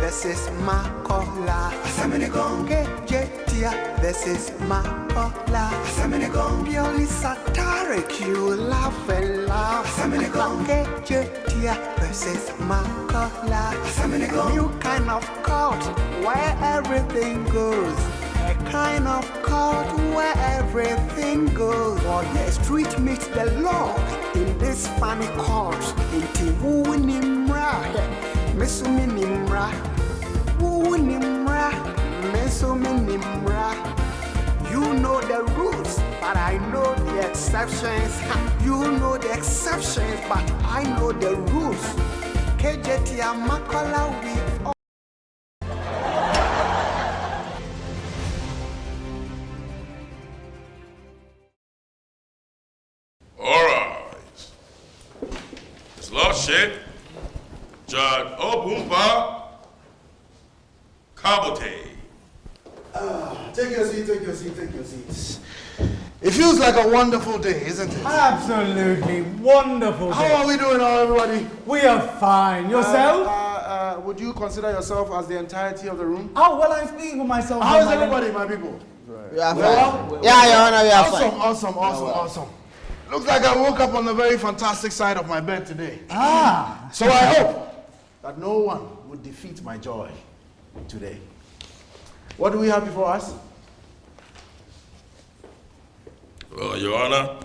versus Makola. Kejetia versus Makola. Purely satiric, you laugh and laugh. Kejetia versus Makola. New kind of cult where everything goes. A kind of cult where everything goes. For the street meets the law in this funny cult. Inti wu nimra, mesumi nimra. Wu nimra, mesumi nimra. You know the rules, but I know the exceptions. You know the exceptions, but I know the rules. Kejetia Makola we all. Alright. It's Lordship, Judge Obumpa Kabote. Take your seat, take your seat, take your seats. It feels like a wonderful day, isn't it? Absolutely wonderful day. How are we doing now, everybody? We are fine. Yourself? Would you consider yourself as the entirety of the room? Oh, well, I'm speaking for myself. How is everybody, my people? We are fine. Yeah, Your Honor, we are fine. Awesome. Looks like I woke up on the very fantastic side of my bed today. Ah. So I hope that no one would defeat my joy today. What do we have before us? Well, Your Honor,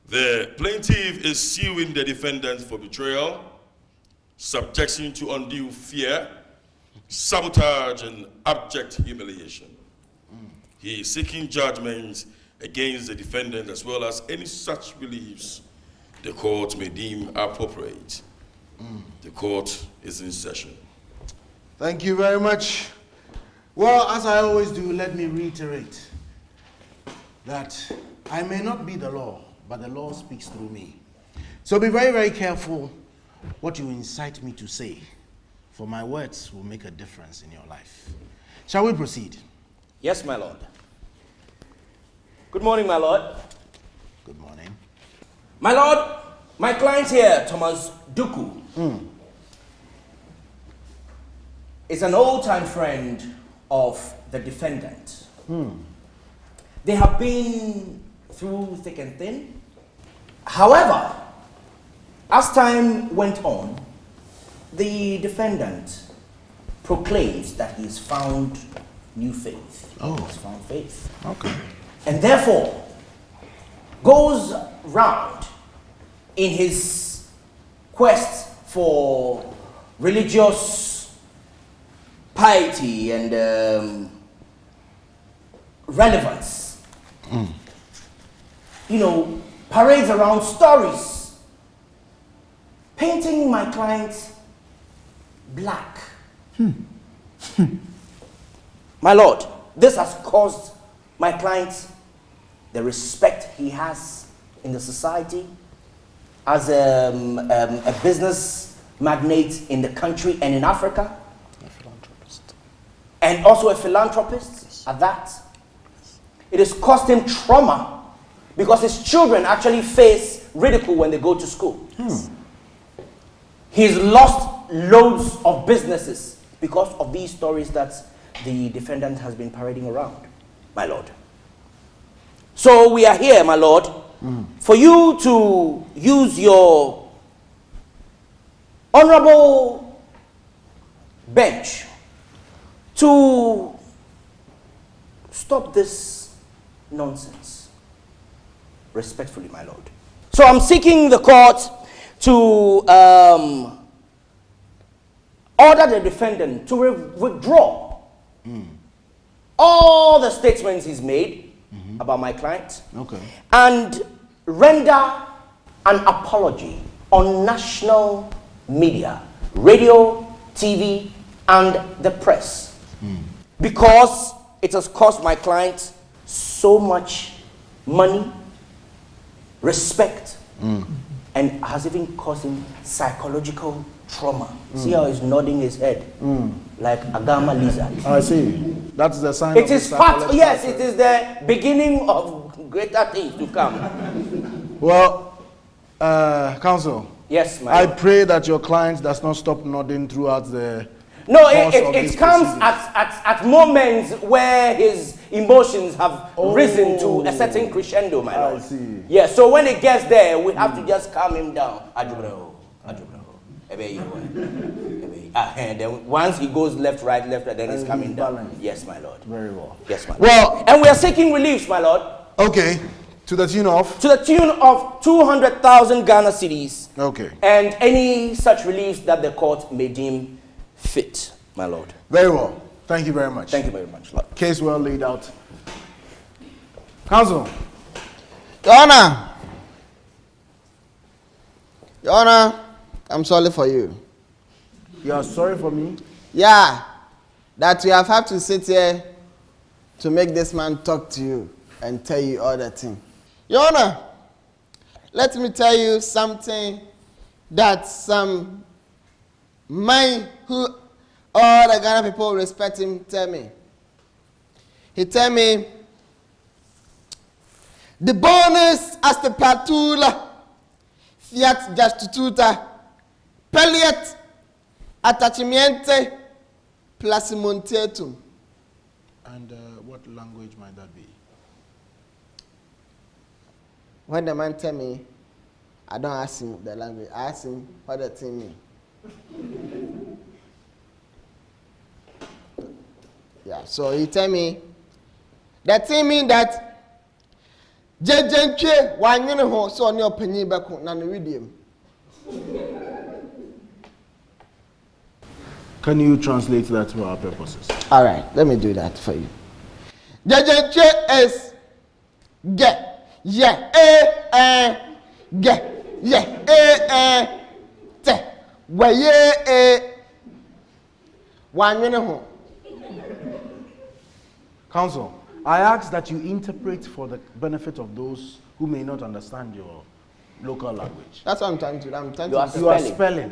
the plaintiff is suing the defendant for betrayal, subjection to undue fear, sabotage, and abject humiliation. He is seeking judgment against the defendant as well as any such reliefs the court may deem appropriate. The court is in session. Thank you very much. Well, as I always do, let me reiterate that I may not be the law, but the law speaks through me. So be very, very careful what you incite me to say, for my words will make a difference in your life. Shall we proceed? Yes, my lord. Good morning, my lord. Good morning. My lord, my client here, Thomas Duku, is an old-time friend of the defendant. They have been through thick and thin. However, as time went on, the defendant proclaims that he's found new faith. He's found faith. Okay. And therefore, goes round in his quest for religious piety and relevance. You know, parades around stories, painting my client black. My lord, this has caused my client the respect he has in the society as a business magnate in the country and in Africa. A philanthropist. And also a philanthropist at that. It has caused him trauma because his children actually face ridicule when they go to school. He's lost loads of businesses because of these stories that the defendant has been parading around, my lord. So we are here, my lord, for you to use your honorable bench to stop this nonsense. Respectfully, my lord. So I'm seeking the court to order the defendant to withdraw all the statements he's made about my client, and render an apology on national media, radio, TV, and the press, because it has cost my client so much money, respect, and has even caused him psychological trauma. See how he's nodding his head like a gamma lizard. I see. That's the sign. It is part. Yes, it is the beginning of greater things to come. Well, counsel, Yes, my I lord. pray that your client does not stop nodding throughout the No, course of it this comes proceeding. at moments where his emotions have risen to a certain crescendo, my lord. I see. Yeah, so when it gets there, we have to just calm him down. And then once he goes left, right, then he's coming down. balanced. Yes, my lord. Very well. Yes, my lord. Well, And we are seeking reliefs, my lord, okay. To the tune of? to the tune of 200,000 Ghana cedis. Okay. And any such reliefs that the court may deem fit, my lord. Very well. Thank you very much. Thank you very much, lord. Case well laid out. Counsel. Your Honor. Your Honor, I'm sorry for you. You are sorry for me? Yeah, that you have had to sit here to make this man talk to you and tell you all the thing. Your Honor, let me tell you something that some man who all the Ghana people respect him tell me. He tell me, the bonus as the patula fiat justituta pelliet attachmente placimontetum. And what language might that be? When the man tell me, I don't ask him the language. I ask him what the thing mean. Yeah, so he tell me, that thing mean that Jejenche wanyene ho so oni opanyin beko na no redeem. Can you translate that for our purposes? All right, let me do that for you. Jejenche is get get te waye wanyene ho. Counsel, I ask that you interpret for the benefit of those who may not understand your local language. That's what I'm trying to do. I'm trying You are to. You are spelling.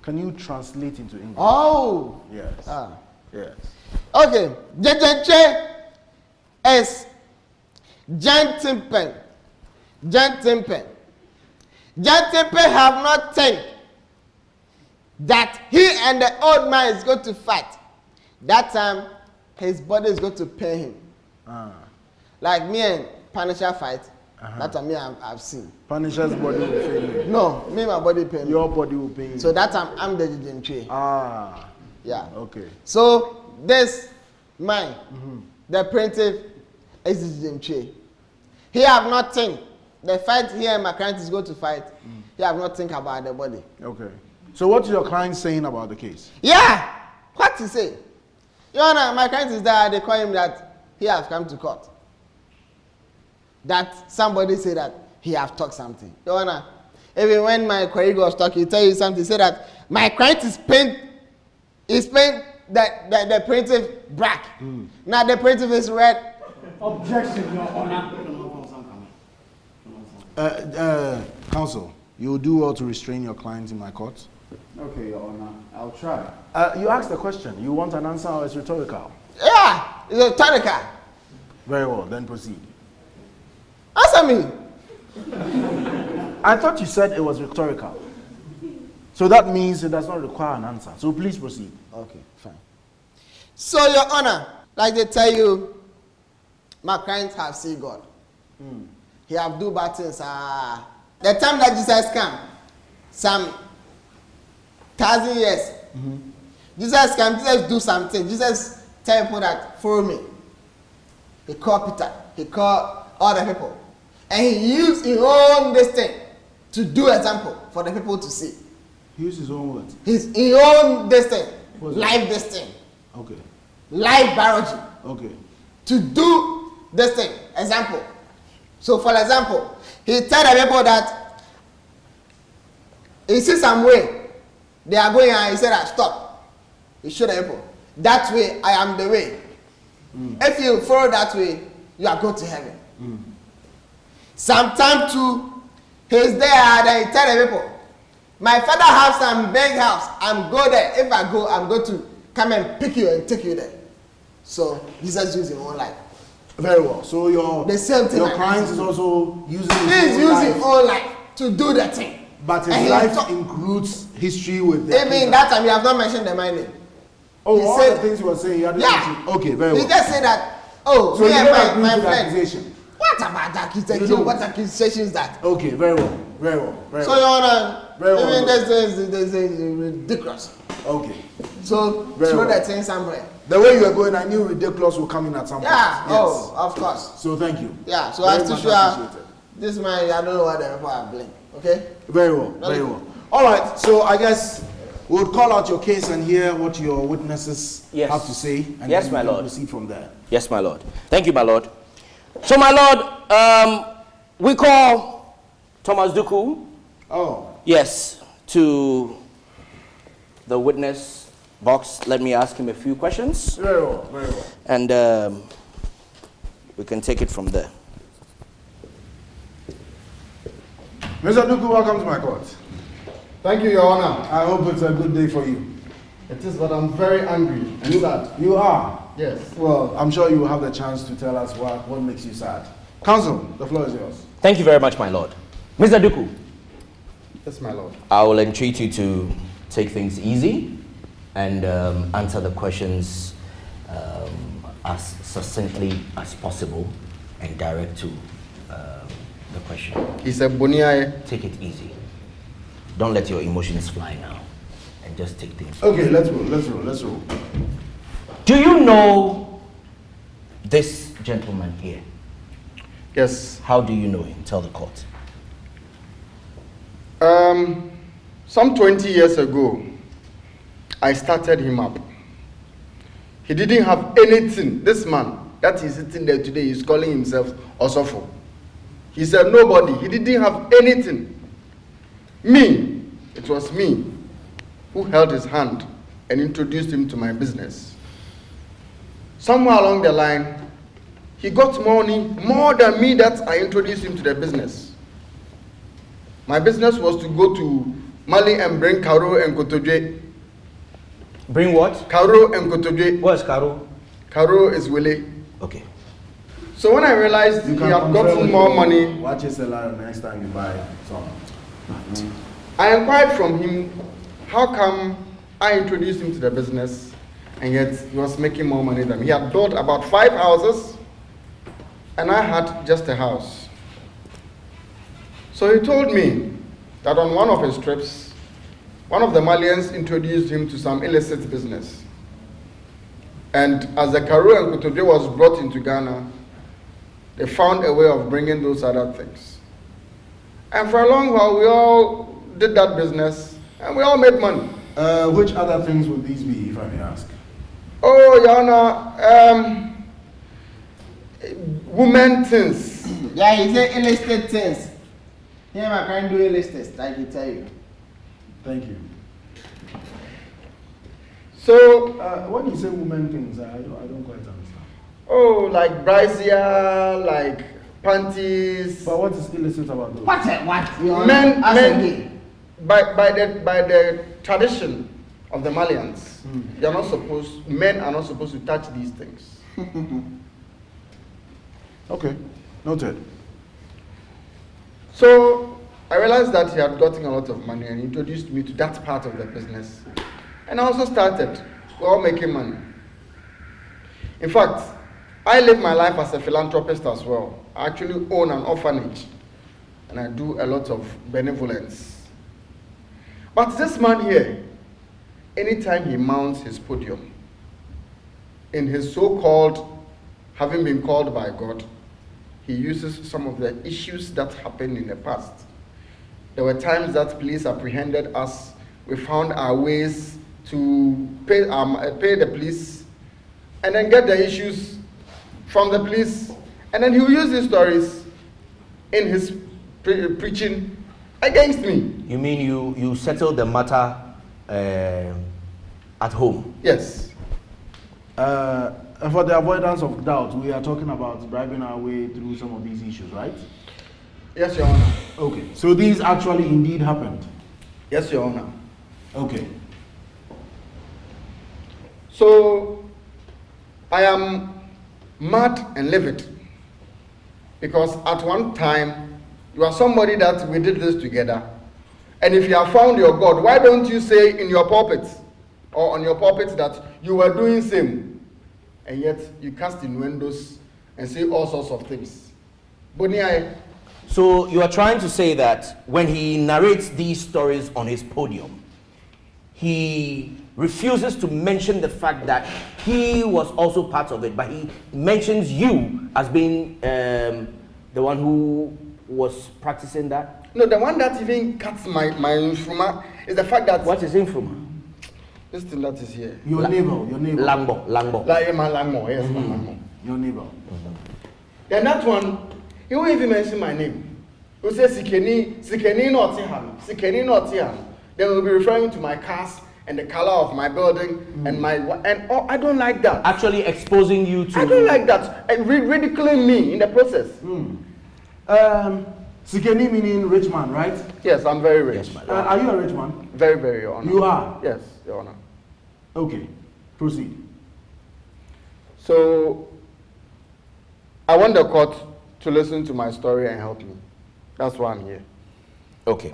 Can you translate into English? Oh. Yes. Ah. Yes. Okay. Jejenche is gentleman. Gentleman. Gentleman have not think that he and the old man is going to fight. That time, his body is going to pain him. Like me and Punisher fight. That time, me I've seen. Punisher's body will pain you. No, me my body pain me. Your body will pain you. So that time, I'm the Jejenche. Ah. Yeah. Okay. So this man, the plaintiff, is the Jejenche. He have not think. The fight here, my client is going to fight. He have not think about the body. Okay. So what is your client saying about the case? Yeah. What he say? Your Honor, my client is there. They call him that he have come to court. That somebody say that he have talked something. Your Honor, even when my colleague was talking, he tell you something. He said that my client is pain that the plaintiff black. Now the plaintiff is red. Objection, Your Honor. Counsel, you will do well to restrain your client in my court. Okay, Your Honor. I'll try. You asked the question. You want an answer or it's rhetorical? Yeah, it's a rhetorical. Very well, then proceed. Answer me. I thought you said it was rhetorical. So that means it does not require an answer. So please proceed. Okay, fine. So, Your Honor, like they tell you, my clients have seen God. He have do bad things. The time that Jesus came, some 1,000 years, Jesus came, Jesus do something. Jesus tell people that follow me. He called Peter. He called all the people. And he used his own this thing to do example for the people to see. He used his own words. His own this thing. What's that? Life this thing. Okay. Life biology. Okay. To do this thing. Example. So for example, he tell the people that he see some way they are going and he said that stop. He show the people. That way I am the way. If you follow that way, you are going to heaven. Sometime too, he's there and he tell the people, my father has some big house. I'm go there. If I go, I'm going to come and pick you and take you there. So Jesus used his own life. Very well. So The same thing your like client that. is also using He's his own using life. his own life to do the thing. But his life includes history with the Even that time, you have not mentioned the my name. Oh, he all said, the things you were saying, you had yeah. Okay, very well. He just said that, oh, so me you and don't my agree to the friend. accusation? What about the accusation? You don't. What accusation is that? Okay, very well, very well, very So, well. Your Honor, Very well. even this is ridiculous. Okay. So, Very throw well. that thing somewhere. The way you are going, I knew ridiculous will come in at some point. Yeah, Yes. oh, of course. So thank you. Yeah, so Very as to much show appreciated. this man, I don't know what the report are blame. Okay? Very well, very well. All right, so I guess we'll call out your case and hear what your witnesses have to say. And Yes, then my we can lord. proceed from there. Yes, my lord. Thank you, my lord. So, my lord, we call Thomas Duku. Oh. Yes, to the witness box. Let me ask him a few questions. Very well, very well. And we can take it from there. Mr. Duku, welcome to my court. Thank you, Your Honor. I hope it's a good day for you. It is, but I'm very angry and sad. You are? Yes. Well, I'm sure you will have the chance to tell us what makes you sad. Counsel, the floor is yours. Thank you very much, my lord. Mr. Duku. Yes, my lord. I will entreat you to take things easy and answer the questions as succinctly as possible and direct to the question. He said, Boniae. Take it easy. Don't let your emotions fly now and just take things. Okay, let's roll, let's roll, let's roll. Do you know this gentleman here? Yes. How do you know him? Tell the court. Some 20 years ago, I started him up. He didn't have anything. This man that is sitting there today is calling himself Osofo. He said nobody. He didn't have anything. Me, it was me who held his hand and introduced him to my business. Somewhere along the line, he got money more than me that I introduced him to the business. My business was to go to Mali and bring Karo and Kotodwe. Bring what? Karo and Kotodwe. What's Karo? Karo is Willie. Okay. So when I realized he had gotten more money, Watch your salary next time you buy some. I inquired from him, how come I introduced him to the business and yet he was making more money than me. He had built about 5 houses and I had just a house. So he told me that on one of his trips, one of the Malians introduced him to some illicit business. And as the Karo and Kotodwe was brought into Ghana, they found a way of bringing those other things. And for a long while, we all did that business, and we all made money. Which other things would these be, if I may ask? Oh, Your Honor, women things. Yeah, he said illicit things. Him, I can't do illicit, like he tell you. Thank you. So, when you say women things, I don't quite understand. oh, like brassiere, like panties. But what is illicit about those? What? Your Honor, Men, ask men, again. by the tradition of the Malians, men are not supposed to touch these things. Okay, noted. So I realized that he had gotten a lot of money and introduced me to that part of the business. And I also started. We're all making money. In fact, I live my life as a philanthropist as well. I actually own an orphanage and I do a lot of benevolence. But this man here, anytime he mounts his podium, in his so-called, having been called by God, he uses some of the issues that happened in the past. There were times that police apprehended us. We found our ways to pay the police and then get the issues from the police. And then he will use these stories in his preaching against me. You mean you settled the matter at home? Yes. For the avoidance of doubt, we are talking about bribing our way through some of these issues, right? Yes, Your Honor. Okay, so these actually indeed happened? Yes, Your Honor. Okay. So, I am mad and livid because at one time, you are somebody that we did this together And if you have found your God, why don't you say in your pulpit or on your pulpit that you were doing same, and yet you cast innuendos and say all sorts of things? So you are trying to say that when he narrates these stories on his podium, he refuses to mention the fact that he was also part of it, but he mentions you as being the one who was practicing that? No, the one that even cuts my infruma is the fact that... What is infruma? This thing that is here. Your neighbor. Langbo. Yes, Your neighbor. Then that one, he won't even mention my name. He'll say Sikeni not Tihan. Then we'll be referring to my cars and the color of my building and I don't like that. Actually exposing you to... I don't like that. And ridiculing me in the process. Sikeni meaning rich man, right? Yes, I'm very rich. Yes, Are you a rich man? Very, very, Your Honor. You are? Yes, Your Honor. Okay, proceed. So, I want the court to listen to my story and help me. That's why I'm here. Okay.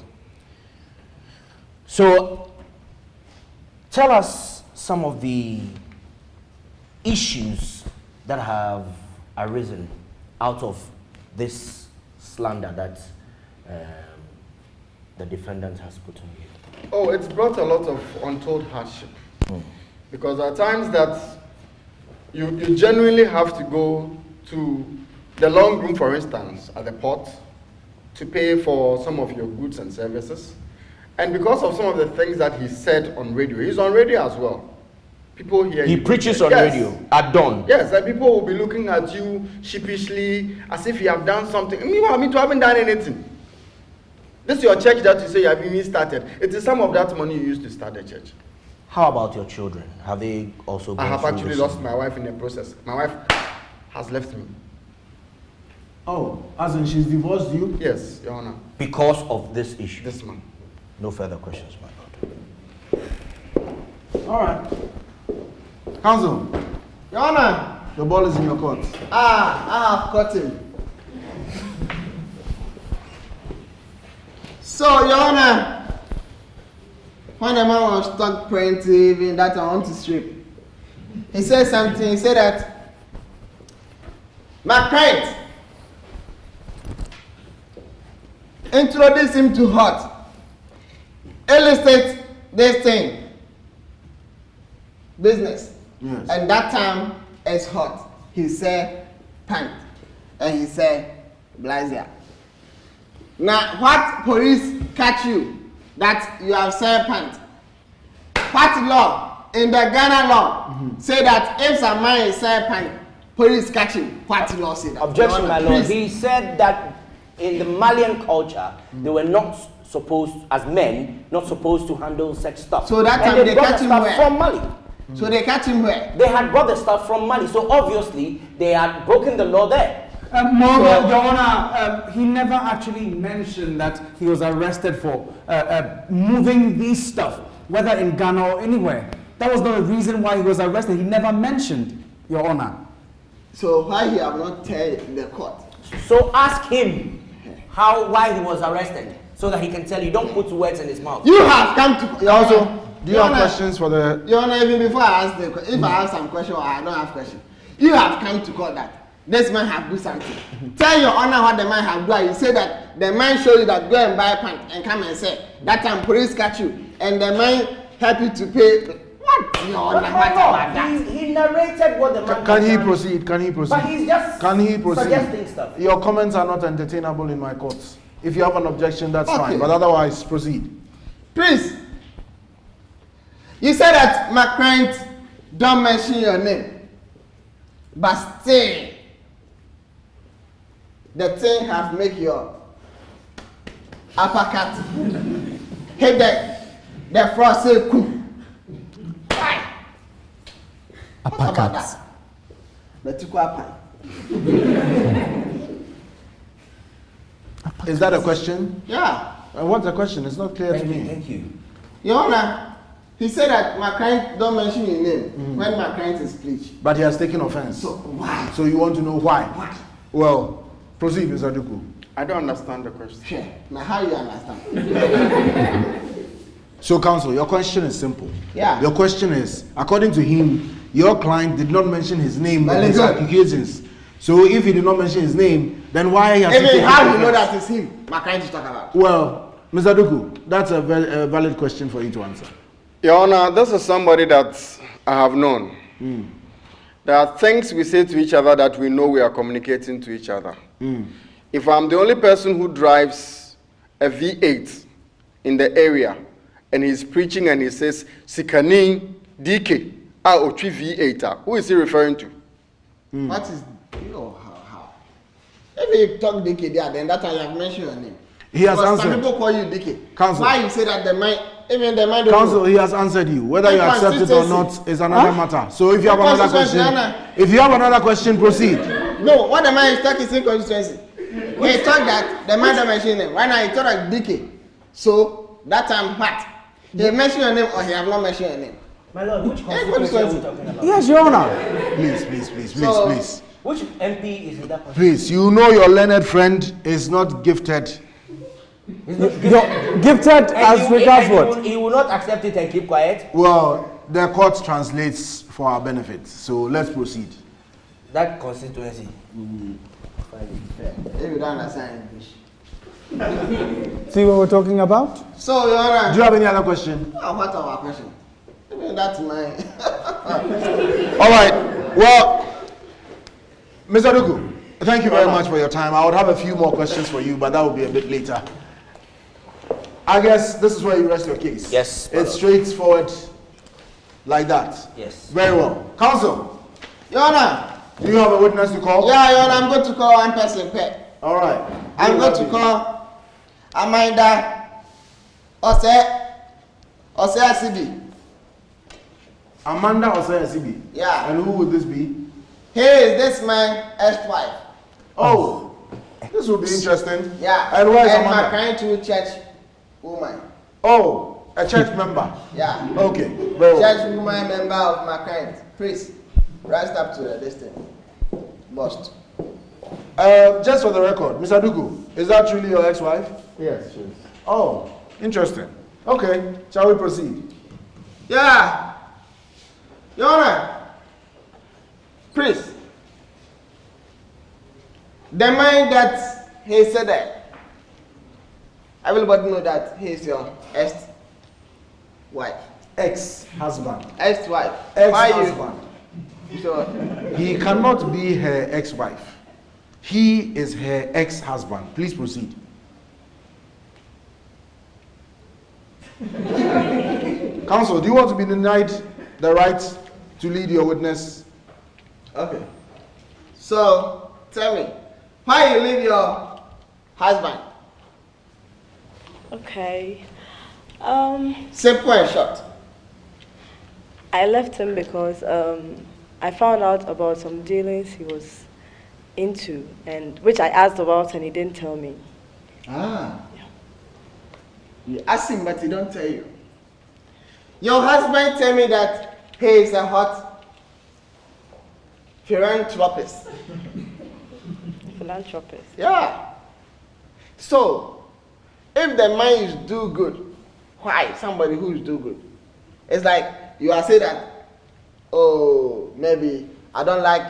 So, tell us some of the issues that have arisen out of this slander that the defendant has put on you. Oh, it's brought a lot of untold hardship. Because at times that you genuinely have to go to the long room, for instance, at the port, to pay for some of your goods and services. And because of some of the things that he said on radio, he's on radio as well. People hear He preaches on radio at dawn. Yes, and people will be looking at you sheepishly as if you have done something. Meanwhile, me too, I haven't done anything. This is your church that you say you have even started. It is some of that money you used to start the church. How about your children? Have they also gone I have through actually this? lost my wife in the process. My wife has left me. Oh, as in she's divorced you? Yes, Your Honor. Because of this issue? This man. No further questions, my lord. All right. Counsel, Your Honor. the ball is in your court. I have caught him. So, Your Honor, when the man was stuck Plaintiff in that I want to strip, he said something. He said that my client introduced him to hot. Illustrate this thing. Business. Yes. And that time it's hot. He said pant. And he said Liezer. Now what police catch you that you have said pant? What law in the Ghana law say that if some man is said pant, police catch him? What law say that? Objection, my lord. Please. He said that in the Malian culture, they were not supposed, as men, not supposed to handle such stuff. So that and time they brought catch the him stuff where? from Mali. So they catch him where? They had brought the stuff from Mali, so obviously they had broken the law there. Moreover, Your Honor, he never actually mentioned that he was arrested for moving these stuff, whether in Ghana or anywhere. That was not the reason why he was arrested. He never mentioned, Your Honor. So why he have not tell the court? So ask him why he was arrested, so that he can tell you. Don't put words in his mouth. You have come to Also, do you Your have Honor, questions for the... Your Honor, even before I ask the question, if I have some question or I don't have question, you have come to court that this man have do something. Tell Your Honor what the man have done. You say that the man show you that go and buy pants and come and say that time police catch you and the man help you to pay. What? Your Honor, what about that? He narrated what the man Can had he done. proceed? Can he proceed? But he's just Can he proceed? suggesting stuff. Your comments are not entertainable in my courts. If you have an objection, that's Okay. fine. But otherwise, proceed. Please. You said that my client don't mention your name, but still the thing have make your uppercut hit the frost say kum. Why? What about that? The tikwa Is that a question? Yeah. What's the question? It's not clear to me. Thank you. Your Honor, he said that my client don't mention your name when my client is pleached. But he has taken offense. So why? So you want to know why? Why? Well, proceed, Mr. Duku. I don't understand the question. Now, how you understand? So, counsel, your question is simple. Yeah. Your question is, according to him, your client did not mention his name in his good. accusations. So, if he did not mention his name, then why has he Even taken how you offense? know that it's him? My client is talking about. Well, Mr. Duku, that's a valid question for you to answer. Your Honor, this is somebody that I have known. There are things we say to each other that we know we are communicating to each other. If I'm the only person who drives a V8 in the area and he's preaching and he says, Sikani DK, Otwi V8, who is he referring to? What is, how? If you talk DK there, then that time you have mentioned your name. He has Because answered. some people call you DK. Counsel. Why you say that the mind, even the mind don't Counsel, know. he has answered you. Whether you accept it or not is another matter. So if you have What another consistency, question, Anna? if you have another question, proceed. No, what the man is talking is inconsistency. He thought that the man don't mention him. Right now he thought like DK. So that time what? He mentioned your name or he have not mentioned your name. My lord, which Hey, constituency are we talking about? Yes, Your Honor. Please. So- Please. Which MP is in that constituency? Please, you know your learned friend is not gifted. You're gifted as regards what? He will not accept it and keep quiet. Well, the court translates for our benefit. So let's proceed. That constituency. If you don't understand English. See what we're talking about? So, Your Honor. Do you have any other question? What our question? Even that's mine. All right. Well, Mr. Duku, thank you very much for your time. I would have a few more questions for you, but that will be a bit later. I guess this is where you rest your case. Yes, my It's lord. straightforward like that. Yes. Very well. Counsel, Your Honor. do you have a witness to call? Yeah, Your Honor, I'm going to call one person. All right. I'm going to call Amanda Ose Asibi. Amanda Osei-Asibi. Yeah. And who would this be? Here is this man, ex-wife. Oh, this will be interesting. Yeah. And where is and my Amanda? client to church woman. Oh, a church member. Yeah. Okay. Very well. Church woman member of my client. Please, rise up to the distance. Must. Just for the record, Mr. Duku, is that truly your ex-wife? Yes, yes. Oh, interesting. Okay, shall we proceed? Yeah. Your Honor. Please. The man that he said that, everybody know that he is your ex-wife. Ex-husband. Ex-wife. Ex-husband. Sure. He cannot be her ex-wife. He is her ex-husband. Please proceed. Counsel, do you want to be denied the right to lead your witness? Okay. So, tell me, why you leave your husband? Okay. Simple and short. I left him because I found out about some dealings he was into, and which I asked about and he didn't tell me. Ah. You ask him, but he don't tell you. Your husband tell me that he is a hot philanthropist. Philanthropist. Yeah. So, if the man is do good, why somebody who is do good? It's like you are saying that, oh, maybe I don't like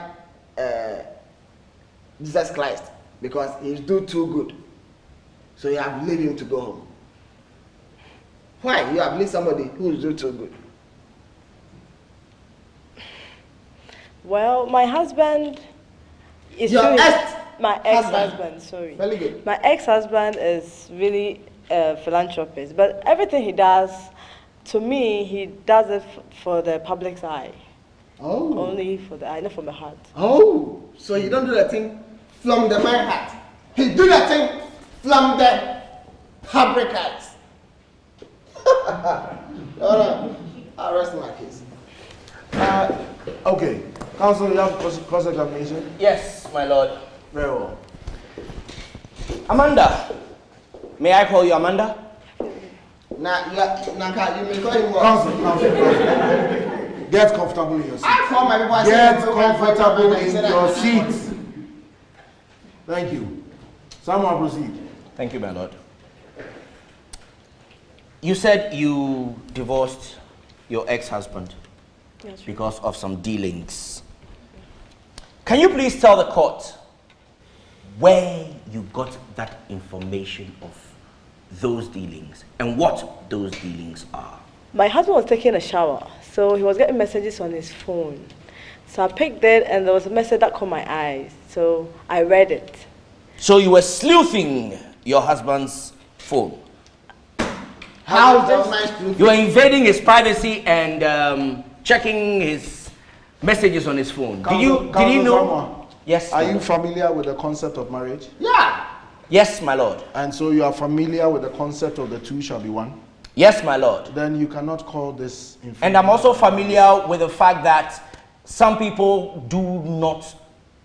Jesus Christ because he's do too good. So you have leave him to go home. Why? You have leave somebody who is do too good. Well, my husband is Your really- ex- my ex-husband, sorry. Very good. My ex-husband is really a philanthropist, but everything he does, to me, he does it for the public's eye. Oh. Only for the eye, not from the heart. Oh. So he don't do the thing from the man heart. He do the thing from the public eyes. Alright. I'll rest my case. Okay. Counsel, you have cross-examination? Yes, my lord. Very well. Amanda. May I call you Amanda? Now, you may call him what? Counsel. Get comfortable in your seat. I call my people. I say, Get "Go comfortable I in said, your "I- seat. Thank you. Someone proceed. Thank you, my lord. You said you divorced your ex-husband because of some dealings. Can you please tell the court where you got that information of those dealings and what those dealings are? My husband was taking a shower, so he was getting messages on his phone. So I picked it, and there was a message that caught my eyes. So I read it. So you were sleuthing your husband's phone? How just You were invading his privacy and checking his messages on his phone. Did you know? Someone, yes. Are you familiar with the concept of marriage? Yeah. Yes, my lord. And so you are familiar with the concept of the two shall be one? Yes, my lord. Then you cannot call this infringement. And I'm also familiar with the fact that some people do not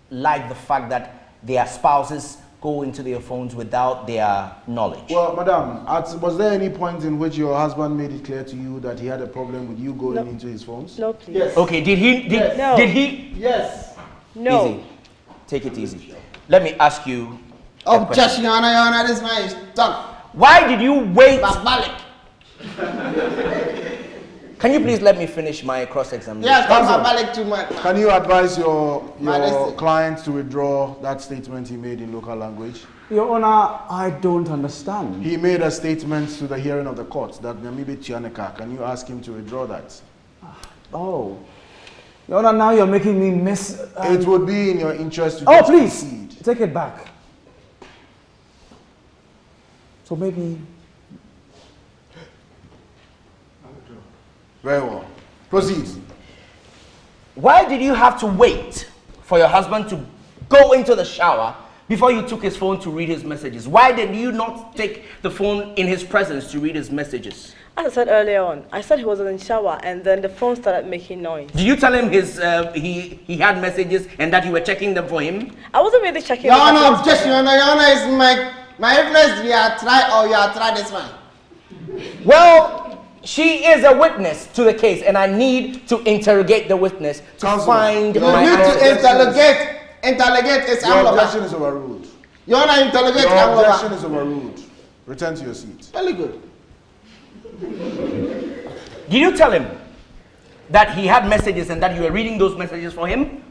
like the fact that their spouses go into their phones without their knowledge. Well, madam, was there any point in which your husband made it clear to you that he had a problem with you going into his phones? No, please. Yes. Okay, did he? No. Did he? Yes. No. Easy. Take it easy. Let me ask you a Oh, question. just Your Honor, this man is stuck. Why did you wait? Barbaric. Can you please let me finish my cross-examination? Yes, Counsel. barbaric too much. Can you advise your Majesty. client to withdraw that statement he made in local language? Your Honor, I don't understand. He made a statement to the hearing of the court that Namibe Tianeka. Can you ask him to withdraw that? Oh. Your Honor, now you're making me miss... It would be in your interest to Oh, just please, proceed. take it back. So maybe... Very well. Proceed. Why did you have to wait for your husband to go into the shower before you took his phone to read his messages? Why did you not take the phone in his presence to read his messages? As I said earlier on, I said he was in the shower, and then the phone started making noise. Did you tell him he had messages and that you were checking them for him? I wasn't really checking. Your the Honor, messages. just Your Honor is my influence. You are try this one. Well, she is a witness to the case, and I need to interrogate the witness to Counsel, find you my You need answers. to interrogate his Your objection envelope. is overruled. Your Honor, interrogate Your objection envelope. is overruled. Return to your seat. Very good. Did you tell him that he had messages and that you were reading those messages for him?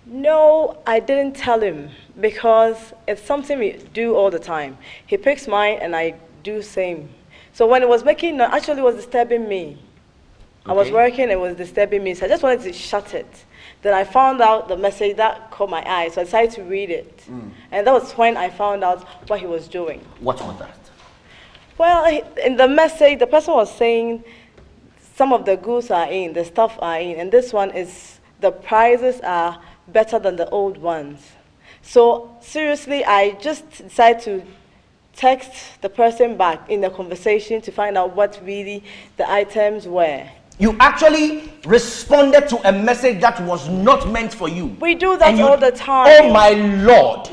No, I didn't tell him because it's something we do all the time. He picks mine, and I do same. So when it was making noise, actually it was disturbing me. I was Okay. working, it was disturbing me, so I just wanted to shut it. Then I found out the message that caught my eye, so I decided to read it. And that was when I found out what he was doing. What was that? Well, in the message, the person was saying some of the goods are in, the stuff are in, and this one is, the prices are better than the old ones. So seriously, I just decided to text the person back in the conversation to find out what really the items were. You actually responded to a message that was not meant for you. We do that And you- all the time. Oh my Lord.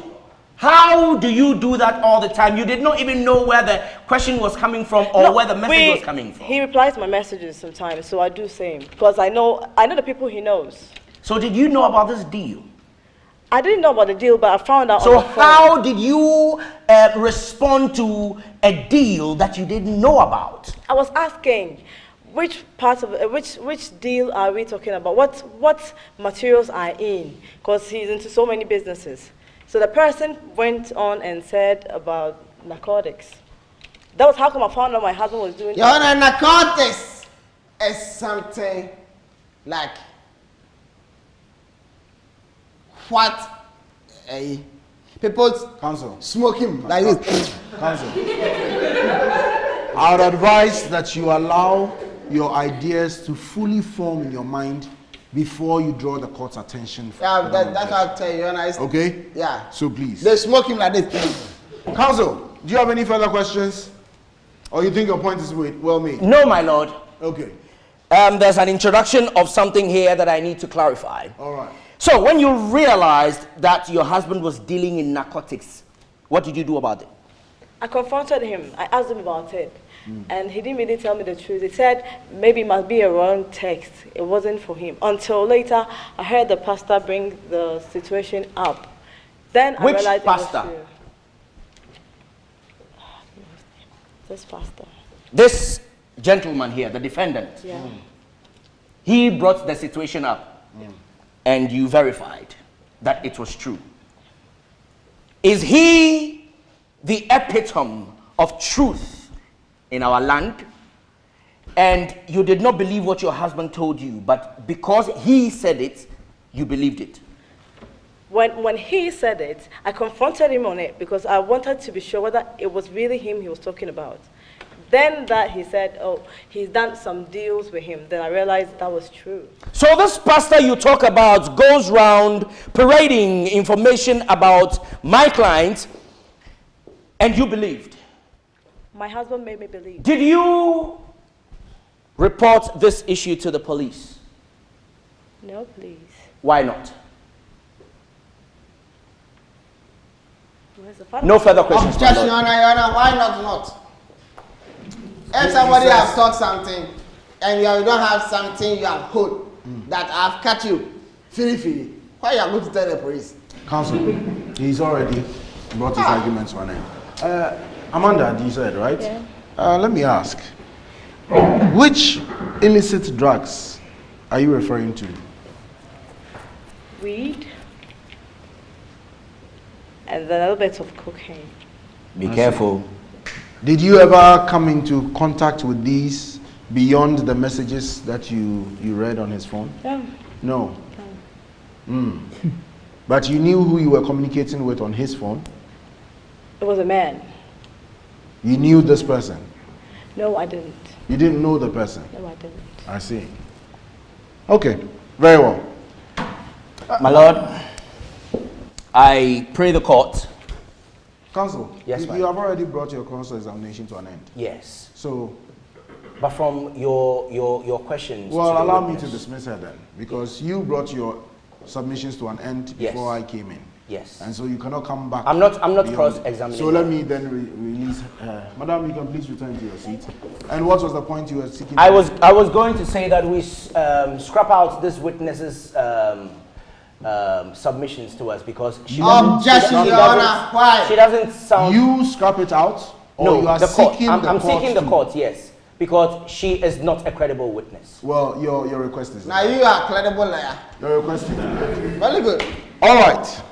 How do you do that all the time? You did not even know where the question was coming from or No, where the message was coming from. He replies to my messages sometimes, so I do same because I know the people he knows. So did you know about this deal? I didn't know about the deal, but I found out. So on the phone. how did you respond to a deal that you didn't know about? I was asking, which part of which deal are we talking about? What materials are in? Because he's into so many businesses. So the person went on and said about narcotics. That was how come I found out my husband was doing. Your Honor, narcotics is something like what people Counsel. smoking like this. Counsel. I would advise that you allow your ideas to fully form in your mind before you draw the court's attention. Yeah, that's what I'll tell you, Your Honor. It's- Okay? Yeah. So please. They smoke him like this. Counsel, do you have any further questions? Or you think your point is well made? No, my lord. Okay. There's an introduction of something here that I need to clarify. All right. So when you realized that your husband was dealing in narcotics, what did you do about it? I confronted him. I asked him about it. And he didn't really tell me the truth. He said maybe it must be a wrong text. It wasn't for him. Until later, I heard the pastor bring the situation up. Then Which I realized pastor? it was true. This pastor. This gentleman here, the defendant, Yeah. he brought the situation up and you verified that it was true. Is he the epitome of truth in our land? And you did not believe what your husband told you, but because he said it, you believed it. When he said it, I confronted him on it because I wanted to be sure whether it was really him he was talking about. Then that he said, oh, he's done some deals with him. Then I realized that was true. So this pastor you talk about goes round parading information about my client, and you believed. My husband made me believe. Did you report this issue to the police? No, please. Why not? Where's the father? No further questions. my Objection, lord. Your Honor, why not? If somebody has taught something and you don't have something you have heard that I've cut you, feel, why are you going to tell the police? Counsel, he's already brought his arguments to an end. Amanda, you said, right? Yeah. Let me ask, which illicit drugs are you referring to? Weed. And a little bit of cocaine. Be careful. Did you ever come into contact with these beyond the messages that you read on his phone? Yeah. No. But you knew who you were communicating with on his phone? It was a man. You knew this person? No, I didn't. You didn't know the person? No, I didn't. I see. Okay, very well. My lord, I pray the court. Counsel, Yes, you have already brought your counsel examination to an end. Yes. So, But from your questions. well, to the allow me witness. to dismiss her then, because you brought your submissions to an end Yes. before I came in. Yes. And so you cannot come back. I'm not beyond. cross-examining So let her. me then release her. Madam, you can please return to your seat. And what was the point you were seeking? I was going to say that we scrap out this witness's submissions to us because she Objection, Your Honor, why? She doesn't sound. You scrap it out, or no, you are the court. seeking I'm the court seeking the to- court. Yes, because she is not a credible witness. Well, your request is Now you are a credible liar. your request is Very good. all right.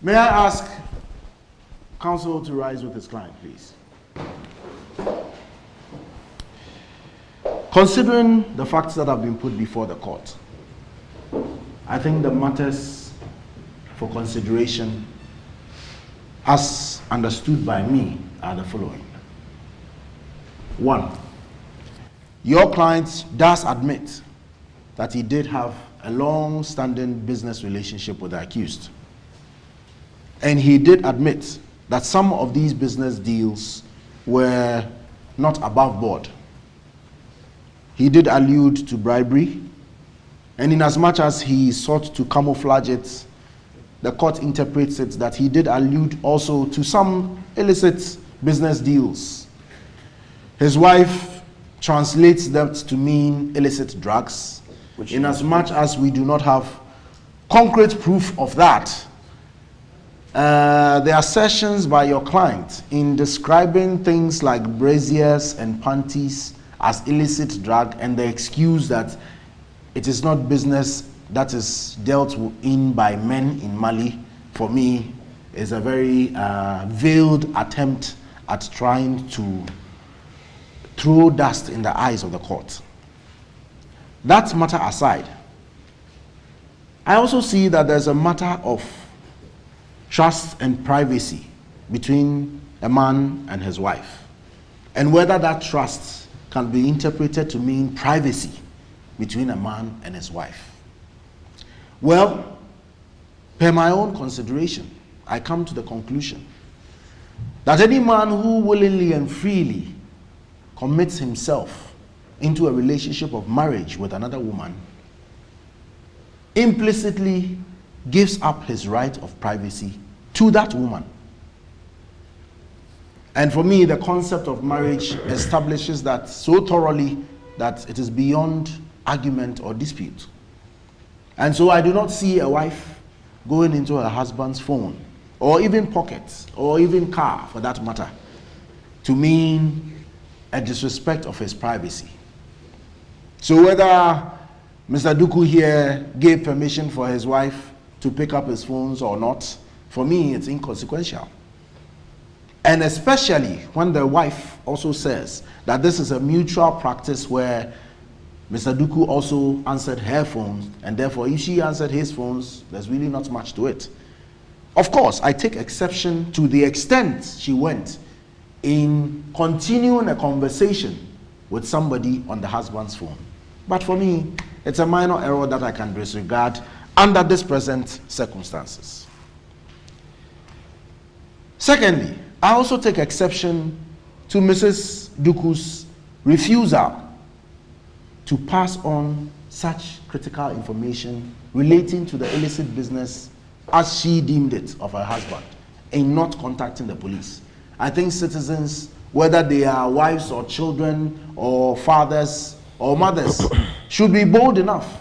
May I ask counsel to rise with his client, please? Considering the facts that have been put before the court, I think the matters for consideration, as understood by me, are the following. 1, your client does admit that he did have a long-standing business relationship with the accused. And he did admit that some of these business deals were not above board. He did allude to bribery, and in as much as he sought to camouflage it, the court interprets it that he did allude also to some illicit business deals. His wife translates that to mean illicit drugs, in as much as we do not have concrete proof of that. The assertions by your client in describing things like braziers and panties as illicit drug, and the excuse that it is not business that is dealt in by men in Mali, for me, is a very veiled attempt at trying to throw dust in the eyes of the court. That matter aside, I also see that there's a matter of trust and privacy between a man and his wife, and whether that trust can be interpreted to mean privacy between a man and his wife. Well, per my own consideration, I come to the conclusion that any man who willingly and freely commits himself into a relationship of marriage with another woman implicitly gives up his right of privacy to that woman. And for me, the concept of marriage establishes that so thoroughly that it is beyond argument or dispute. And so I do not see a wife going into her husband's phone, or even pockets, or even car for that matter, to mean a disrespect of his privacy. So whether Mr. Duku here gave permission for his wife to pick up his phones or not, for me it's inconsequential. And especially when the wife also says that this is a mutual practice where Mr. Duku also answered her phone, and therefore if she answered his phones, there's really not much to it. Of course, I take exception to the extent she went in continuing a conversation with somebody on the husband's phone. But for me, it's a minor error that I can disregard under this present circumstances. Secondly, I also take exception to Mrs. Duku's refusal to pass on such critical information relating to the illicit business as she deemed it of her husband, in not contacting the police. I think citizens, whether they are wives or children or fathers or mothers, should be bold enough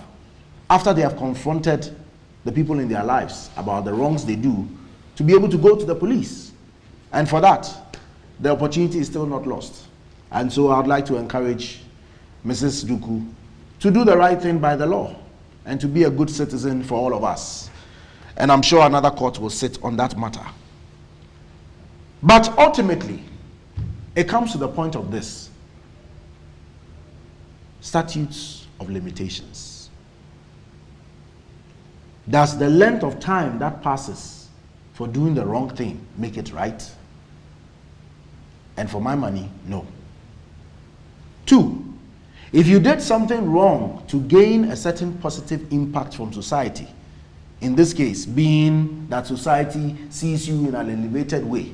after they have confronted the people in their lives about the wrongs they do to be able to go to the police. And for that, the opportunity is still not lost. And so I would like to encourage Mrs. Duku to do the right thing by the law and to be a good citizen for all of us. And I'm sure another court will sit on that matter. But ultimately, it comes to the point of this: statutes of limitations. Does the length of time that passes for doing the wrong thing make it right? And for my money, no. 2, if you did something wrong to gain a certain positive impact from society, in this case being that society sees you in an elevated way,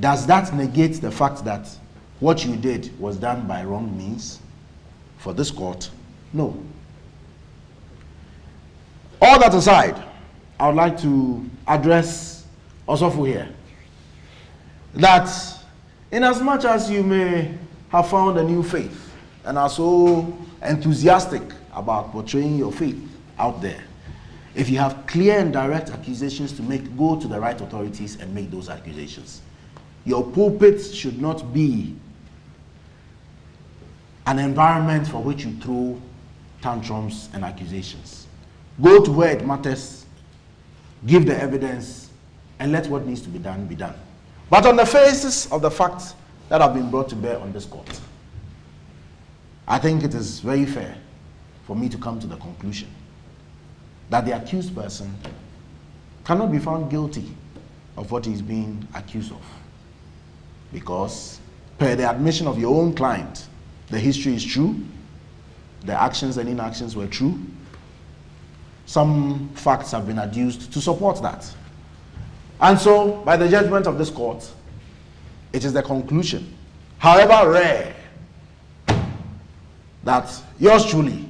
does that negate the fact that what you did was done by wrong means? For this court, no. All that aside, I would like to address Osofu here that in as much as you may have found a new faith and are so enthusiastic about portraying your faith out there, if you have clear and direct accusations to make, go to the right authorities and make those accusations. Your pulpit should not be an environment for which you throw tantrums and accusations. Go to where it matters, give the evidence, and let what needs to be done be done. But on the basis of the facts that have been brought to bear on this court, I think it is very fair for me to come to the conclusion that the accused person cannot be found guilty of what he is being accused of. Because per the admission of your own client, the history is true, the actions and inactions were true. Some facts have been adduced to support that. And so, by the judgment of this court, it is the conclusion, however rare, that yours truly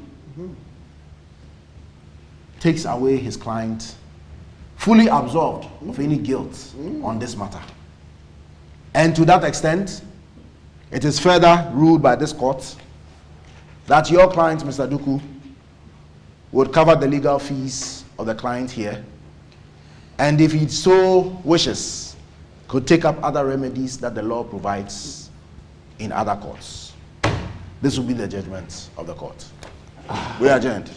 takes away his client fully absolved of any guilt on this matter. And to that extent, it is further ruled by this court that your client, Mr. Duku, would cover the legal fees of the client here, and if he so wishes, could take up other remedies that the law provides in other courts. This will be the judgment of the court. We are adjourned.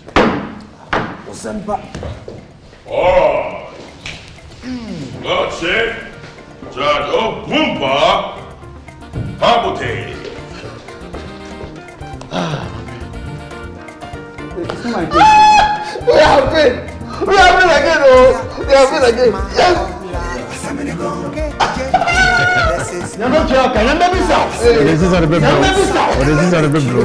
All right. That's it. Judge Okumpa Habote. It's not my case. We have been again, oh! We have been again. Yes! You're not joking. You're not yourself. This is on the big bro. This is on the big bro.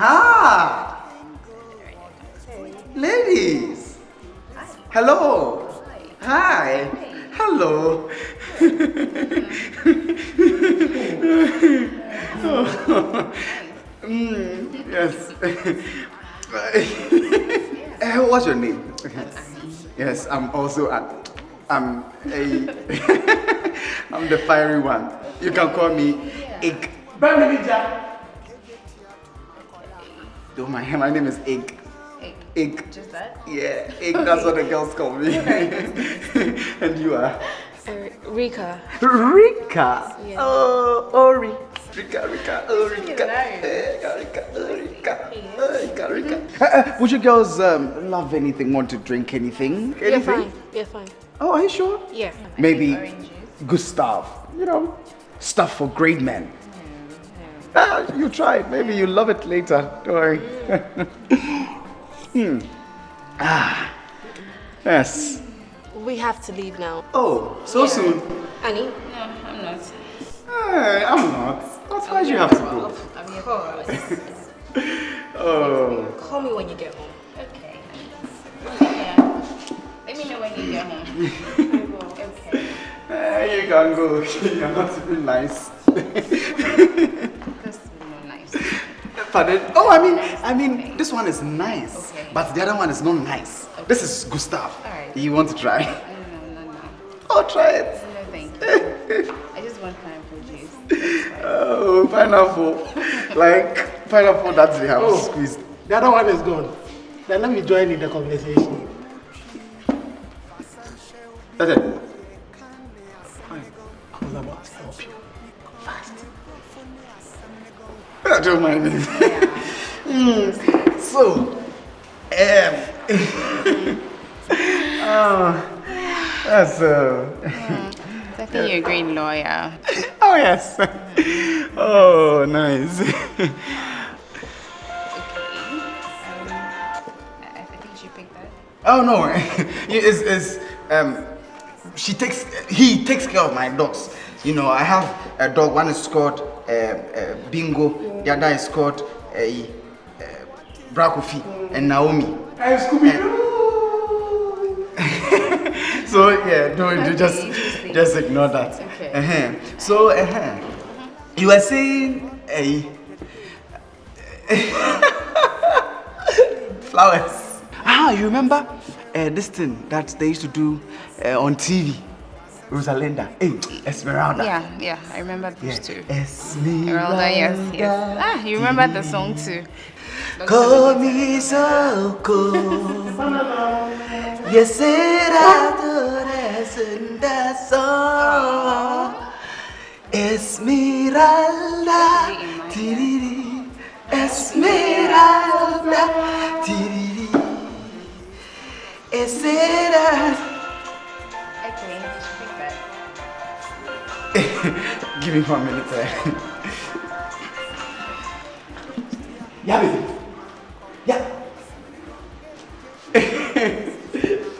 Ah! Ladies! Hello! Hi! Hello! Yes. What's your name? Yes, I'm also I'm the fiery one. You can call me Egg. Don't mind, my name is Egg. Egg. Just that? Yeah, Egg, that's what the girls call me. And you are? Rika. Rika? Yeah. Oh, Rika. Rika. Would you girls love anything, want to drink anything? You're fine. Oh, are you sure? Yeah. Maybe good stuff, stuff for great men. You try it, maybe you'll love it later, don't worry. Yes. We have to leave now. Oh, so soon? Annie? No, I'm not. I'm not. That's why you have to go. I'm here for Oh. Call me when you get home. Okay. Yeah. Let me know when you get home. I will. Okay. You can go. You're not even nice. That's not nice. Pardon? Oh, I mean, this one is nice, but the other one is not nice. Okay. This is Gustav. All right. You want to try? No. Oh, try it. No, thank you. I just want pineapple juice. Oh, pineapple. Like pineapple that they have squeezed. The other one is gone. Then let me join in the conversation. That's it. I was about to help you. Fast. I don't mind it. So, that's I think you're a great lawyer. Oh yes. Oh, nice. I think you should pick that. Oh no, he takes care of my dogs. I have a dog. One is called Bingo. The other is called Brakofi and Naomi. So yeah, don't just ignore that. Okay. So you were saying flowers. You remember this thing that they used to do on TV? Rosalinda, Esmeralda. Yeah, I remember those two. Esmeralda, yes. You remember the song too. Call me so cold. Yes, será en that song. Esmeralda, tiriri. Esmeralda, tiriri. Será. Give me 1 minute. Yeah, baby. Yeah.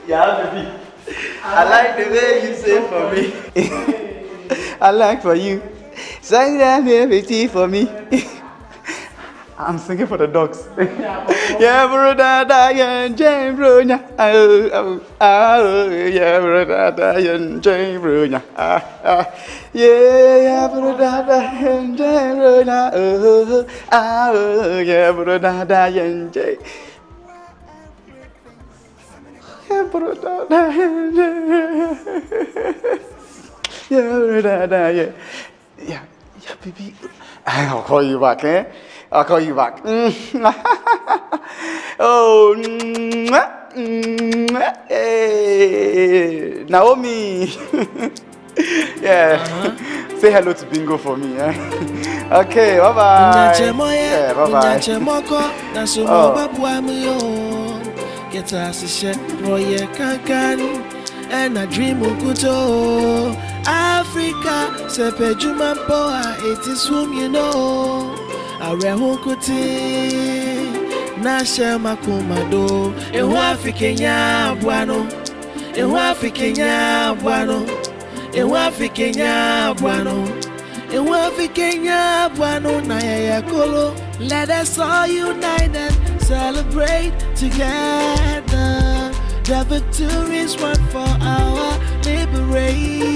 Yeah, baby. I like the way you say for me. I like for you. Sing that baby for me. I'm singing for the dogs. Yeah, brother, Diane, Jane, Brunya. Oh, yeah, brother, Diane, Jane, Brunya. Yeah, brother, Diane, Jane, Brunya. Oh, yeah, brother, Diane, Jane. Yeah, brother, Diane, yeah, brother, Diane. Yeah, baby. I'll call you back, I'll call you back. Oh, hey, Naomi. Yeah, say hello to Bingo for me. Okay, bye-bye. Yeah, bye-bye. And I dream of Kuto Africa, Sepejuma Boa, it is whom you know. Arehukuti Nasha Makumado, Ewafikenya Buano, Ewafikenya Buano, Ewafikenya Buano, Ewafikenya Buano, Naya Kolo. Let us all unite and celebrate together. The victory is won for our liberation.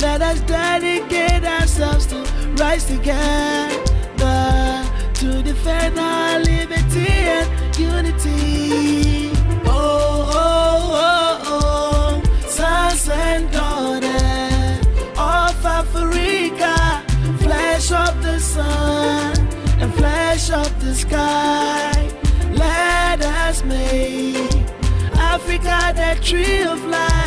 Let us dedicate ourselves to rise together to defend our liberty and unity. bright. Let us make Africa the tree of life.